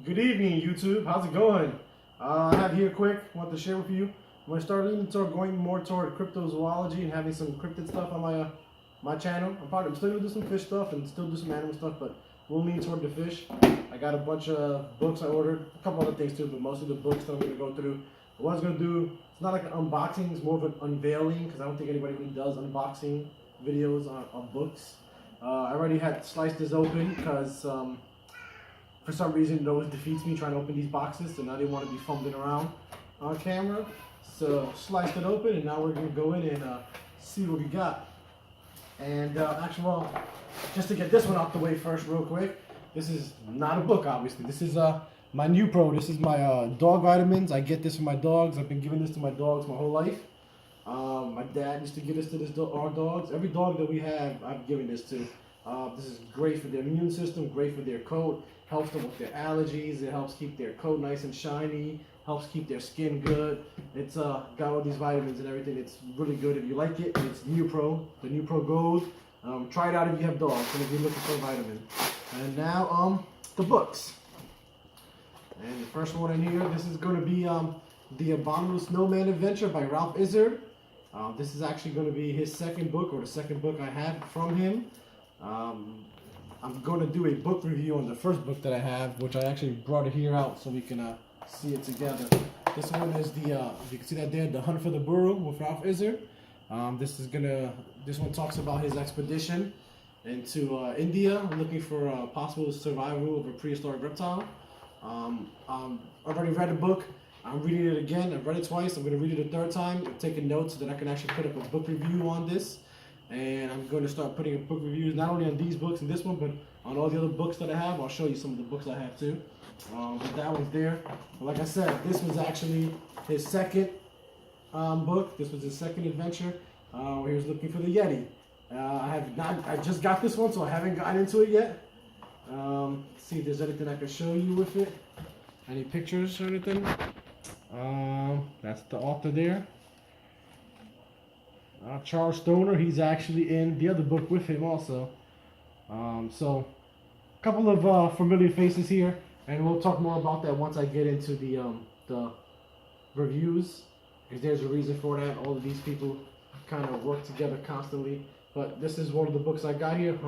Good evening, YouTube. How's it going? I have here quick, want to share with you. I'm going to start leaning toward going more toward cryptozoology and having some cryptid stuff on my channel. I'm still going to do some fish stuff and still do some animal stuff, but we'll lean toward the fish. I got a bunch of books I ordered, a couple other things too, but mostly the books that I'm going to go through. What I was going to do, it's not like an unboxing, it's more of an unveiling, because I don't think anybody really does unboxing videos on books. I already had sliced this open because for some reason it always defeats me trying to open these boxes, so now they want to be fumbling around on camera. So sliced it open, and now we're going to go in and see what we got. And actually, well, just to get this one out the way first real quick, this is not a book, obviously. This is my new pro. This is my dog vitamins. I get this for my dogs. I've been giving this to my dogs my whole life. My dad used to give this to our dogs. Every dog that we have, I've given this to. This is great for their immune system, great for their coat, helps them with their allergies, it helps keep their coat nice and shiny, helps keep their skin good. It's got all these vitamins and everything. It's really good if you like it. It's New Pro, the New Pro Gold. Try it out if you have dogs and if you're looking for a vitamin. And now the books. And the first one in here, this is going to be The Abominable Snowman Adventure by Ralph Izzard. This is actually going to be his second book, or the second book I have from him. I'm going to do a book review on the first book that I have, which I actually brought it here out so we can see it together. This one is the, if you can see that there, The Hunt for the Burrow with Ralph Izzard. This one talks about his expedition into India, looking for possible survival of a prehistoric reptile. I've already read the book. I'm reading it again. I've read it twice. I'm going to read it a third time. I'm taking notes so that I can actually put up a book review on this. And I'm going to start putting up book reviews not only on these books and this one, but on all the other books that I have. I'll show you some of the books I have too. But that one's there. But like I said, this was actually his second book. This was his second adventure where he was looking for the Yeti. I just got this one, so I haven't gotten into it yet. See if there's anything I can show you with it. Any pictures or anything? That's the author there. Charles Stoner, he's actually in the other book with him also. So, a couple of familiar faces here, and we'll talk more about that once I get into the reviews, because there's a reason for that. All of these people kind of work together constantly. But this is one of the books I got here.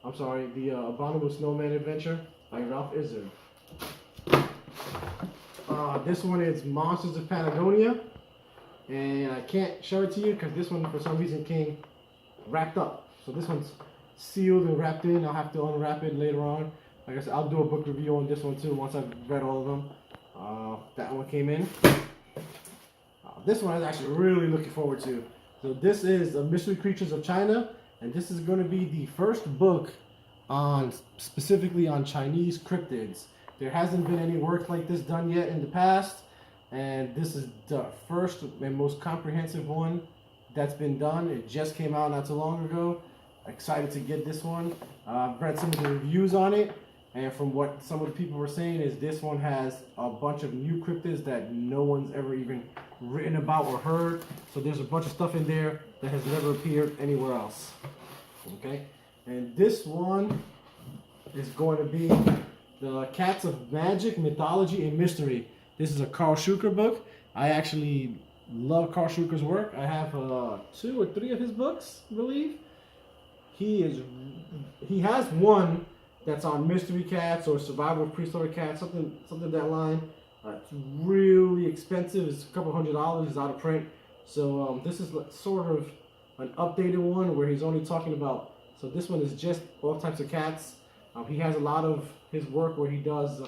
The Abominable Snowman Adventure by Ralph Izzard. This one is Monsters of Patagonia. And I can't show it to you because this one for some reason came wrapped up. So this one's sealed and wrapped in. I'll have to unwrap it later on. Like I said, I'll do a book review on this one too once I've read all of them. That one came in. This one I was actually really looking forward to. So this is Mystery Creatures of China, and this is going to be the first book specifically on Chinese cryptids. There hasn't been any work like this done yet in the past. And this is the first and most comprehensive one that's been done. It just came out not too long ago. Excited to get this one. I've read some of the reviews on it, and from what some of the people were saying is this one has a bunch of new cryptids that no one's ever even written about or heard. So there's a bunch of stuff in there that has never appeared anywhere else. Okay, and this one is going to be The Cats of Magic, Mythology, and Mystery. This is a Carl Schuker book. I actually love Carl Schuker's work. I have 2 or 3 of his books, I believe. He has one that's on mystery cats or survival of prehistoric cats, something that line. It's really expensive. It's a couple $100. It's out of print. So this is sort of an updated one where he's only talking about. So this one is just all types of cats. He has a lot of his work where he does.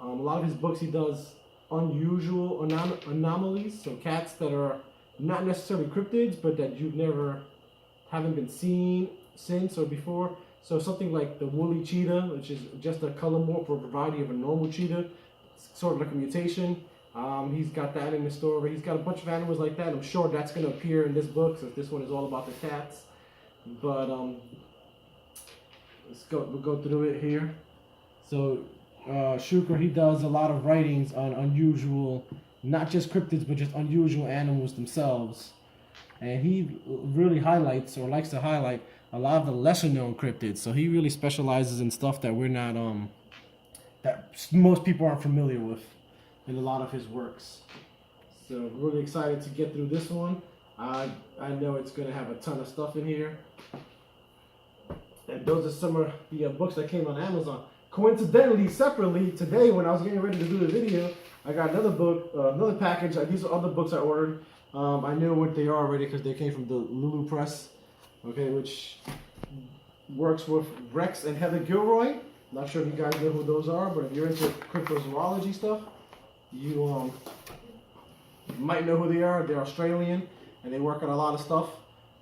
A lot of his books he does unusual anomalies, so cats that are not necessarily cryptids, but that haven't been seen since or before. So something like the woolly cheetah, which is just a color morph or variety of a normal cheetah, it's sort of like a mutation. He's got that in the store. He's got a bunch of animals like that. I'm sure that's going to appear in this book, since this one is all about the cats. But we'll go through it here. So. Schuker, he does a lot of writings on unusual, not just cryptids, but just unusual animals themselves. And he really highlights, or likes to highlight, a lot of the lesser known cryptids. So he really specializes in stuff that we're not that most people aren't familiar with in a lot of his works. So really excited to get through this one. I know it's going to have a ton of stuff in here. And those are some of the books that came on Amazon. Coincidentally, separately, today when I was getting ready to do the video, I got another book, another package. These are other books I ordered. I knew what they are already because they came from the Lulu Press, okay, which works with Rex and Heather Gilroy. Not sure if you guys know who those are, but if you're into cryptozoology stuff, you might know who they are. They're Australian, and they work on a lot of stuff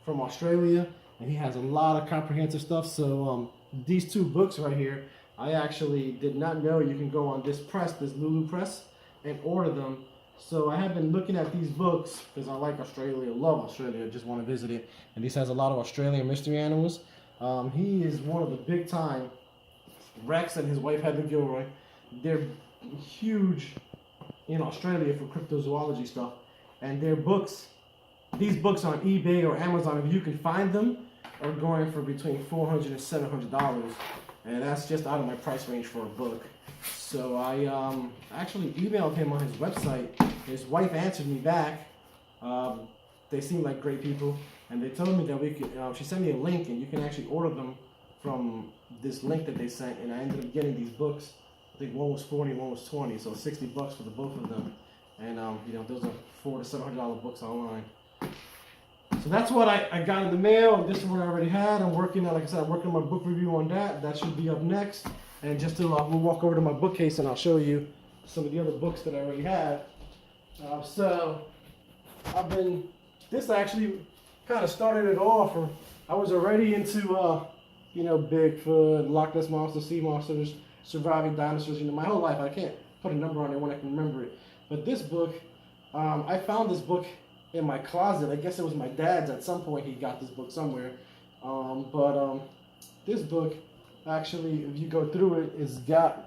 from Australia, and he has a lot of comprehensive stuff. So these two books right here, I actually did not know you can go on this press, this Lulu Press, and order them. So I have been looking at these books because I like Australia, love Australia, just want to visit it. And this has a lot of Australian mystery animals. He is one of the big time, Rex and his wife Heather Gilroy. They're huge in Australia for cryptozoology stuff. And their books, these books on eBay or Amazon, if you can find them, are going for between $400 and $700. And that's just out of my price range for a book. So I actually emailed him on his website. His wife answered me back. They seem like great people, and they told me that we could. She sent me a link, and you can actually order them from this link that they sent. And I ended up getting these books. I think one was 40, one was 20, so $60 for the both of them. And you know, those are $400 to $700 books online. So that's what I got in the mail, and this one I already had. I'm working on, like I said, I'm working on my book review on that. That should be up next. And just to, we'll walk over to my bookcase and I'll show you some of the other books that I already have. So this actually kind of started it off. I was already into, you know, Bigfoot, Loch Ness Monster, sea monsters, surviving dinosaurs. You know, my whole life. I can't put a number on it when I can remember it. But this book, I found this book in my closet. I guess it was my dad's at some point. He got this book somewhere. This book, actually, if you go through it, it's got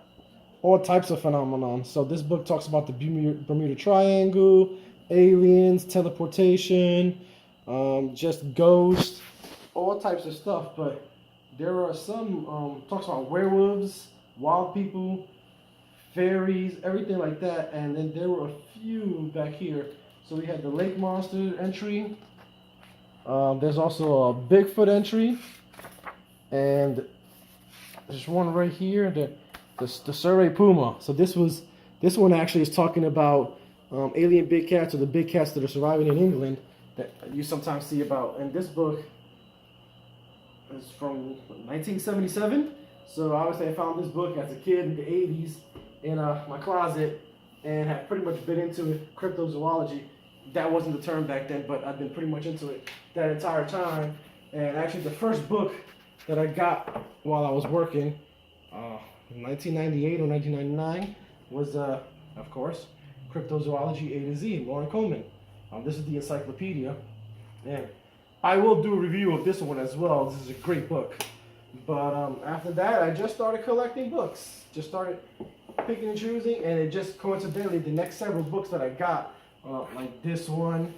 all types of phenomenon. So this book talks about the Bermuda Triangle, aliens, teleportation, just ghosts, all types of stuff. But there are some, talks about werewolves, wild people, fairies, everything like that. And then there were a few back here. So we had the lake monster entry. There's also a Bigfoot entry. And there's one right here, the Surrey Puma. So this one actually is talking about alien big cats, or the big cats that are surviving in England that you sometimes see about. And this book is from 1977. So obviously I found this book as a kid in the 80s in my closet and have pretty much been into it. Cryptozoology. That wasn't the term back then, but I've been pretty much into it that entire time. And actually the first book that I got while I was working in 1998 or 1999 was, of course, Cryptozoology A to Z, Lauren Coleman. This is the encyclopedia. And I will do a review of this one as well. This is a great book. But after that, I just started collecting books. Just started picking and choosing, and it just coincidentally, the next several books that I got, like this one,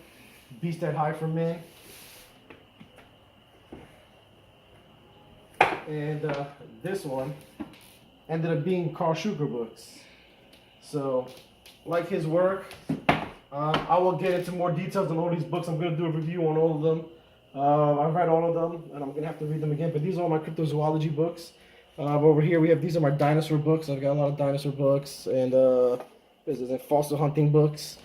Beasts That Hide from Men, and this one ended up being Carl Schuker books. So, like his work, I will get into more details on all these books. I'm going to do a review on all of them. I've read all of them, and I'm going to have to read them again. But these are all my cryptozoology books. Over here, these are my dinosaur books. I've got a lot of dinosaur books, and fossil hunting books.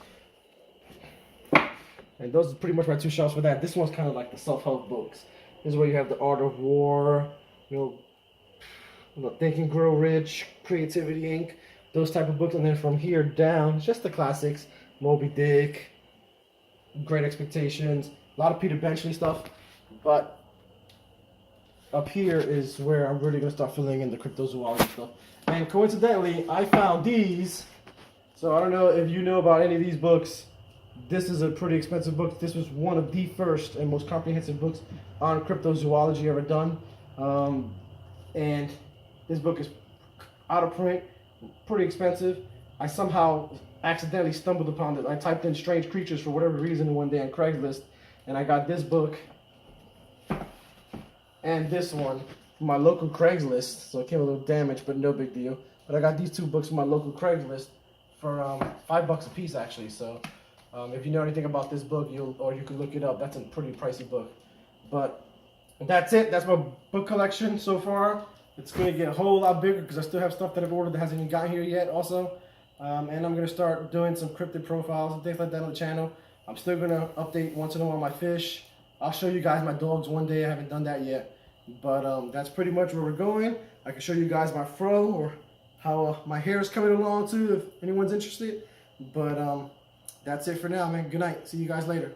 And those are pretty much my two shelves for that. This one's kind of like the self-help books. This is where you have The Art of War, you know, Think and Grow Rich, Creativity Inc., those type of books. And then from here down, it's just the classics: Moby Dick, Great Expectations, a lot of Peter Benchley stuff. But up here is where I'm really going to start filling in the cryptozoology stuff. And coincidentally, I found these. So I don't know if you know about any of these books. This is a pretty expensive book. This was one of the first and most comprehensive books on cryptozoology ever done. And this book is out of print, pretty expensive. I somehow accidentally stumbled upon it. I typed in strange creatures for whatever reason one day on Craigslist, and I got this book and this one from my local Craigslist. So it came a little damaged, but no big deal. But I got these 2 books from my local Craigslist for $5 a piece actually. So if you know anything about this book, you can look it up. That's a pretty pricey book. But that's it. That's my book collection so far. It's gonna get a whole lot bigger because I still have stuff that I've ordered that hasn't even gotten here yet also. And I'm gonna start doing some cryptid profiles and things like that on the channel. I'm still gonna update once in a while my fish. I'll show you guys my dogs one day. I haven't done that yet. But that's pretty much where we're going. I can show you guys my fro or how my hair is coming along too if anyone's interested. But that's it for now, man. Good night. See you guys later.